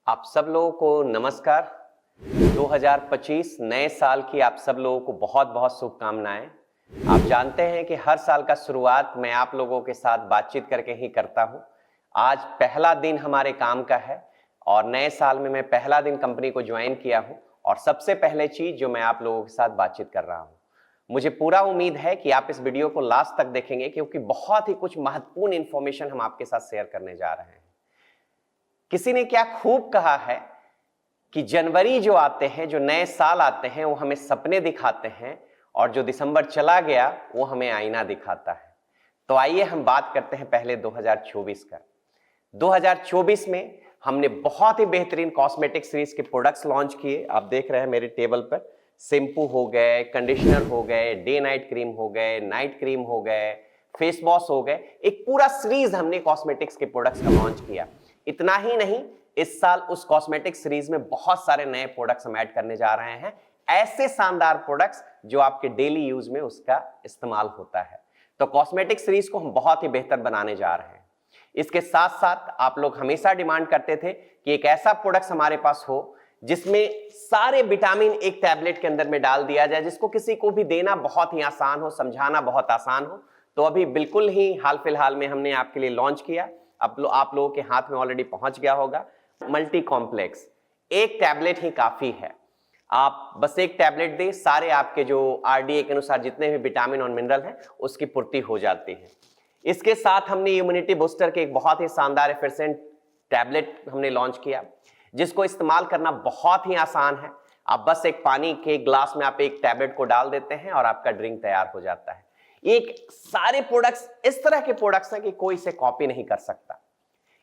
आप सब लोगों को नमस्कार। 2025 नए साल की आप सब लोगों को बहुत बहुत शुभकामनाएं। आप जानते हैं कि हर साल का शुरुआत मैं आप लोगों के साथ बातचीत करके ही करता हूं। आज पहला दिन हमारे काम का है और नए साल में मैं पहला दिन कंपनी को ज्वाइन किया हूं और सबसे पहले चीज जो मैं आप लोगों के साथ बातचीत कर रहा हूं, मुझे पूरा उम्मीद है कि आप इस वीडियो को लास्ट तक देखेंगे क्योंकि बहुत ही कुछ महत्वपूर्ण इंफॉर्मेशन हम आपके साथ शेयर करने जा रहे हैं। किसी ने क्या खूब कहा है कि जनवरी जो आते हैं, जो नए साल आते हैं, वो हमें सपने दिखाते हैं और जो दिसंबर चला गया वो हमें आईना दिखाता है। तो आइए हम बात करते हैं पहले 2024 का। 2024 में हमने बहुत ही बेहतरीन कॉस्मेटिक सीरीज के प्रोडक्ट्स लॉन्च किए। आप देख रहे हैं मेरे टेबल पर शैम्पू हो गए, कंडीशनर हो गए, डे नाइट क्रीम हो गए, नाइट क्रीम हो गए, फेस वॉश हो गए। एक पूरा सीरीज हमने कॉस्मेटिक्स के प्रोडक्ट्स का लॉन्च किया। इतना ही नहीं, इस साल उस कॉस्मेटिक सीरीज में बहुत सारे नए प्रोडक्ट्स हम ऐड करने जा रहे हैं, ऐसे शानदार प्रोडक्ट्स जो आपके डेली यूज में उसका इस्तेमाल होता है। तो कॉस्मेटिक सीरीज को हम बहुत ही बेहतर बनाने जा रहे हैं। इसके साथ साथ आप लोग हमेशा डिमांड करते थे कि एक ऐसा प्रोडक्ट हमारे पास हो जिसमें सारे विटामिन एक टैबलेट के अंदर में डाल दिया जाए, जिसको किसी को भी देना बहुत ही आसान हो, समझाना बहुत आसान हो। तो अभी बिल्कुल ही हाल फिलहाल में हमने आपके लिए लॉन्च किया। आप लोगों के हाथ में ऑलरेडी पहुंच गया होगा। मल्टी कॉम्प्लेक्स, एक टैबलेट ही काफी है। आप बस एक टैबलेट दें, सारे आपके जो आरडीए के अनुसार जितने भी विटामिन और मिनरल हैं उसकी पूर्ति हो जाती है। इसके साथ हमने इम्यूनिटी बूस्टर के एक बहुत ही शानदार एफिशिएंट टैबलेट हमने लॉन्च किया, जिसको इस्तेमाल करना बहुत ही आसान है। आप बस एक पानी के ग्लास में आप एक टैबलेट को डाल देते हैं और आपका ड्रिंक तैयार हो जाता है। एक सारे प्रोडक्ट्स इस तरह के प्रोडक्ट्स हैं कि कोई इसे कॉपी नहीं कर सकता।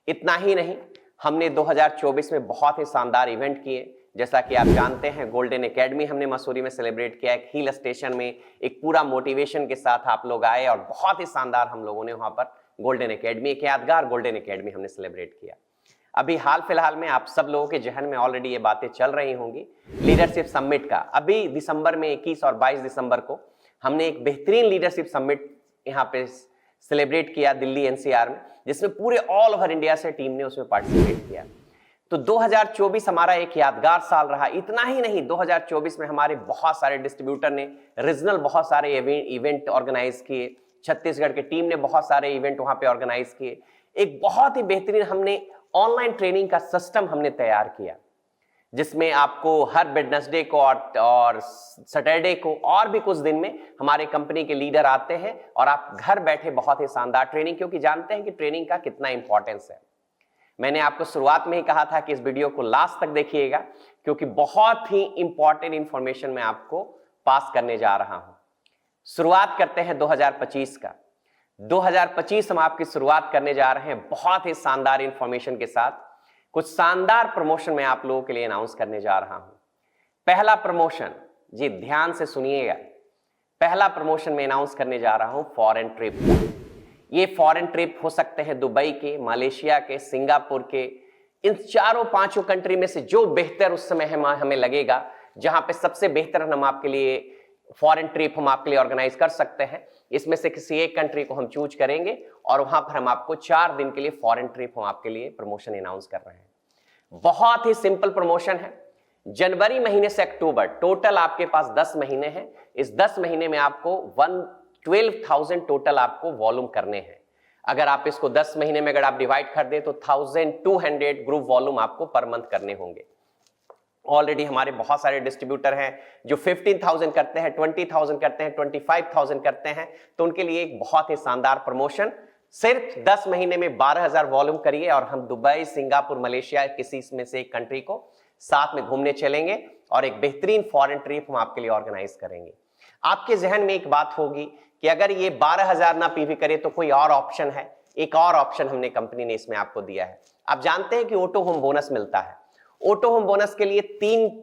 इतना ही नहीं, हमने 2024 में बहुत ही शानदार इवेंट किए। जैसा कि आप जानते हैं, गोल्डन एकेडमी हमने मसूरी में सेलिब्रेट किया। एक हिल स्टेशन में एक पूरा मोटिवेशन के साथ आप लोग आए और बहुत ही शानदार हम लोगों ने वहां पर गोल्डन एकेडमी, एक यादगार गोल्डन एकेडमी हमने सेलिब्रेट किया। अभी हाल फिलहाल में आप सब लोगों के जहन में ऑलरेडी ये बातें चल रही होंगी, लीडरशिप समिट का। अभी दिसंबर में 21 और 22 दिसंबर को हमने एक बेहतरीन लीडरशिप समिट यहाँ पे सेलिब्रेट किया दिल्ली एनसीआर में, जिसमें पूरे ऑल ओवर इंडिया से टीम ने उसमें पार्टिसिपेट किया। तो 2024 हमारा एक यादगार साल रहा। इतना ही नहीं, 2024 में हमारे बहुत सारे डिस्ट्रीब्यूटर ने रीजनल बहुत सारे इवेंट ऑर्गेनाइज किए। छत्तीसगढ़ की टीम ने बहुत सारे इवेंट वहां पे ऑर्गेनाइज किए। एक बहुत ही बेहतरीन हमने ऑनलाइन ट्रेनिंग का सिस्टम हमने तैयार किया, जिसमें आपको हर वेडनेसडे को और सैटरडे को और भी कुछ दिन में हमारे कंपनी के लीडर आते हैं और आप घर बैठे बहुत ही शानदार ट्रेनिंग, क्योंकि जानते हैं कि ट्रेनिंग का कितना इंपॉर्टेंस है। मैंने आपको शुरुआत में ही कहा था कि इस वीडियो को लास्ट तक देखिएगा, क्योंकि बहुत ही इंपॉर्टेंट इंफॉर्मेशन मैं आपको पास करने जा रहा हूं। शुरुआत करते हैं 2025 का। 2025 हम आपकी शुरुआत करने जा रहे हैं बहुत ही शानदार इंफॉर्मेशन के साथ। कुछ शानदार प्रमोशन मैं आप लोगों के लिए अनाउंस करने जा रहा हूं। पहला प्रमोशन, जी ध्यान से सुनिएगा, पहला प्रमोशन मैं अनाउंस करने जा रहा हूं फॉरेन ट्रिप का। ये फॉरेन ट्रिप हो सकते हैं दुबई के, मलेशिया के, सिंगापुर के। इन चारों पांचों कंट्री में से जो बेहतर उस समय हमें लगेगा, जहां पे सबसे बेहतर हम आपके लिए फॉरेन ट्रिप हम आपके लिए ऑर्गेनाइज कर सकते हैं, इसमें से किसी एक कंट्री को हम चूज करेंगे और वहां पर हम आपको 4 दिन के लिए फॉरेन ट्रिप हम आपके लिए प्रमोशन अनाउंस कर रहे हैं। बहुत ही सिंपल प्रमोशन है। जनवरी महीने से अक्टूबर, टोटल आपके पास 10 महीने हैं। इस 10 महीने में आपको 12,000 टोटल आपको वॉल्यूम करने हैं। अगर आप इसको 10 महीने में अगर आप डिवाइड कर दें तो 1200 ग्रुप वॉल्यूम आपको पर मंथ करने होंगे। ऑलरेडी हमारे बहुत सारे डिस्ट्रीब्यूटर हैं जो 15,000 करते हैं, 20,000 करते हैं, 25,000 करते हैं। तो उनके लिए एक बहुत ही शानदार प्रमोशन, सिर्फ 10 महीने में 12,000 वॉल्यूम करिए और हम दुबई, सिंगापुर, मलेशिया किसी में से एक कंट्री को साथ में घूमने चलेंगे और एक बेहतरीन फॉरेन ट्रिप हम आपके लिए ऑर्गेनाइज करेंगे। आपके जहन में एक बात होगी कि अगर ये 12,000 ना पीवी करे तो कोई और ऑप्शन है। एक और ऑप्शन हमने कंपनी ने इसमें आपको दिया है। आप जानते हैं कि ऑटो होम बोनस मिलता है। ऑटो होम बोनस के लिए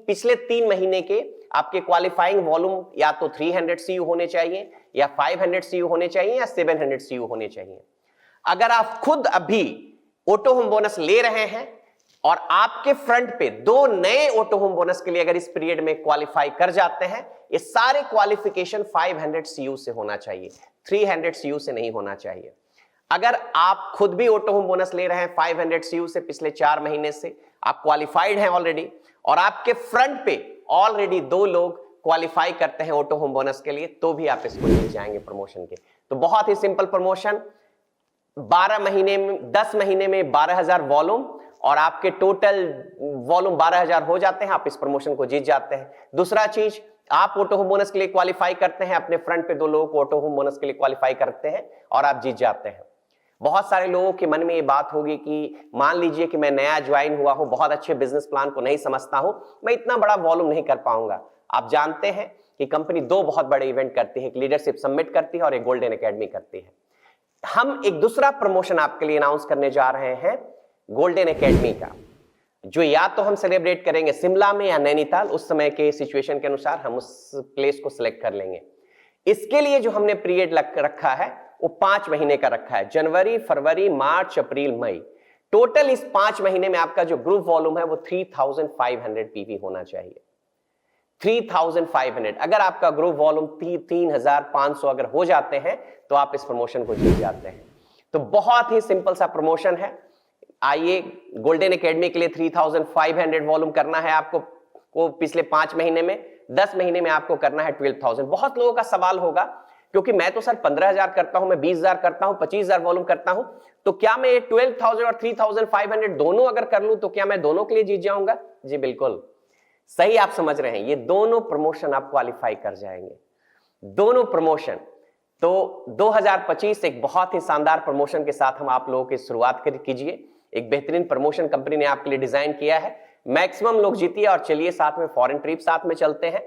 पिछले 3 महीने के आपके क्वालिफाइंग वॉल्यूम या तो 300 CU होने चाहिए, या 500 CU होने चाहिए, या 700 CU होने चाहिए। अगर आप खुद अभी ऑटो होम बोनस ले रहे हैं और आपके फ्रंट पे 2 नए ऑटो होम बोनस के लिए अगर इस पीरियड में क्वालिफाई कर जाते हैं, ये सारे क्वालिफिकेशन 500 CU से होना चाहिए, 300 CU से नहीं होना चाहिए। अगर आप खुद भी ऑटो होम बोनस ले रहे हैं 500 CU से पिछले 4 महीने से, आप क्वालिफाइड हैं ऑलरेडी, और आपके फ्रंट पे ऑलरेडी 2 लोग क्वालिफाई करते हैं ऑटो होम बोनस के लिए, तो भी आप इसको जीत जाएंगे प्रमोशन के। तो बहुत ही सिंपल प्रमोशन, 12 महीने में 10 महीने में 12,000 वॉल्यूम, और आपके टोटल वॉल्यूम 12,000 हो जाते हैं, आप इस प्रमोशन को जीत जाते हैं। दूसरा चीज, आप ऑटो होम बोनस के लिए क्वालिफाई करते हैं, अपने फ्रंट पे 2 लोगों को ऑटो होम बोनस के लिए क्वालिफाई करते हैं और आप जीत जाते हैं। बहुत सारे लोगों के मन में ये बात होगी कि मान लीजिए कि मैं नया ज्वाइन हुआ हूं, बहुत अच्छे बिजनेस प्लान को नहीं समझता हूं, मैं इतना बड़ा वॉल्यूम नहीं कर पाऊंगा। आप जानते हैं कि कंपनी 2 बहुत बड़े इवेंट करती है, एक लीडरशिप समिट करती है और एक गोल्डन एकेडमी करती है। हम एक दूसरा प्रमोशन आपके लिए अनाउंस करने जा रहे हैं गोल्डन एकेडमी का, जो या तो हम सेलिब्रेट करेंगे शिमला में या नैनीताल, उस समय के सिचुएशन के अनुसार हम उस प्लेस को सिलेक्ट कर लेंगे। इसके लिए जो हमने पीरियड रखा है वो 5 महीने का रखा है, जनवरी, फरवरी, मार्च, अप्रैल, मई। टोटल इस 5 महीने में आपका जो ग्रुप वॉल्यूम है वो 3500 पीवी होना चाहिए। 3500, अगर आपका ग्रुप वॉल्यूम 3500 अगर हो जाते हैं तो आप इस प्रमोशन को जीत जाते हैं। तो बहुत ही सिंपल सा प्रमोशन है। आइए, गोल्डन एकेडमी के लिए 3500 वॉल्यूम करना है आपको को पिछले 5 महीने में, 10 महीने में आपको करना है 12,000। बहुत लोगों का सवाल होगा, क्योंकि मैं तो सर 15,000 करता हूं, मैं 20,000 करता हूं, 25,000 वॉल्यूम करता हूं, तो क्या मैं 12,000 और 3,500 दोनों अगर कर लूं तो क्या मैं दोनों के लिए जीत जाऊंगा? जी बिल्कुल सही आप समझ रहे हैं, ये दोनों प्रमोशन आप क्वालिफाई कर जाएंगे, दोनों प्रमोशन। तो 2025 एक बहुत ही शानदार प्रमोशन के साथ हम आप लोगों की शुरुआत कीजिए। एक बेहतरीन प्रमोशन कंपनी ने आपके लिए डिजाइन किया है, मैक्सिमम लोग जीतिए और चलिए साथ में फॉरेन ट्रिप साथ में चलते हैं।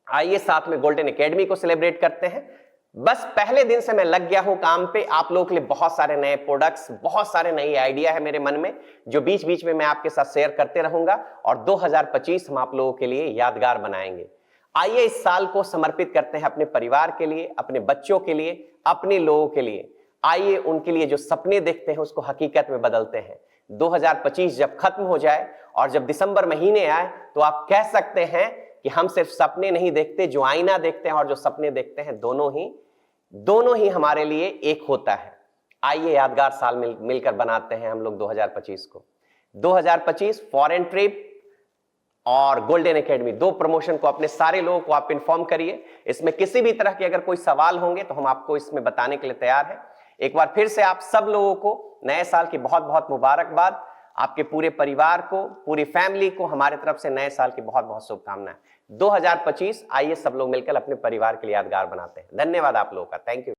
आइए साथ में गोल्डन एकेडमी को सेलिब्रेट करते हैं। बस पहले दिन से मैं लग गया हूं काम पे, आप लोगों के लिए बहुत सारे नए प्रोडक्ट्स, बहुत सारे नए आइडिया है मेरे मन में, जो बीच बीच में मैं आपके साथ शेयर करते रहूंगा, और 2025 हम आप लोगों के लिए यादगार बनाएंगे। आइए इस साल को समर्पित करते हैं अपने परिवार के लिए, अपने बच्चों के लिए, अपने लोगों के लिए। आइए उनके लिए जो सपने देखते हैं उसको हकीकत में बदलते हैं। 2025 जब खत्म हो जाए और जब दिसंबर महीने आए तो आप कह सकते हैं कि हम सिर्फ सपने नहीं देखते, जो आईना देखते हैं और जो सपने देखते हैं, दोनों ही हमारे लिए एक होता है। आइए यादगार साल मिलकर बनाते हैं हम लोग 2025 को। 2025 फॉरेन ट्रिप और गोल्डन एकेडमी, 2 प्रमोशन को अपने सारे लोगों को आप इन्फॉर्म करिए। इसमें किसी भी तरह के अगर कोई सवाल होंगे तो हम आपको इसमें बताने के लिए तैयार हैं। एक बार फिर से आप सब लोगों को नए साल की बहुत बहुत मुबारकबाद। आपके पूरे परिवार को, पूरी फैमिली को हमारे तरफ से नए साल की बहुत बहुत शुभकामनाएं। 2025 आइए सब लोग मिलकर अपने परिवार के लिए यादगार बनाते हैं। धन्यवाद आप लोगों का, थैंक यू।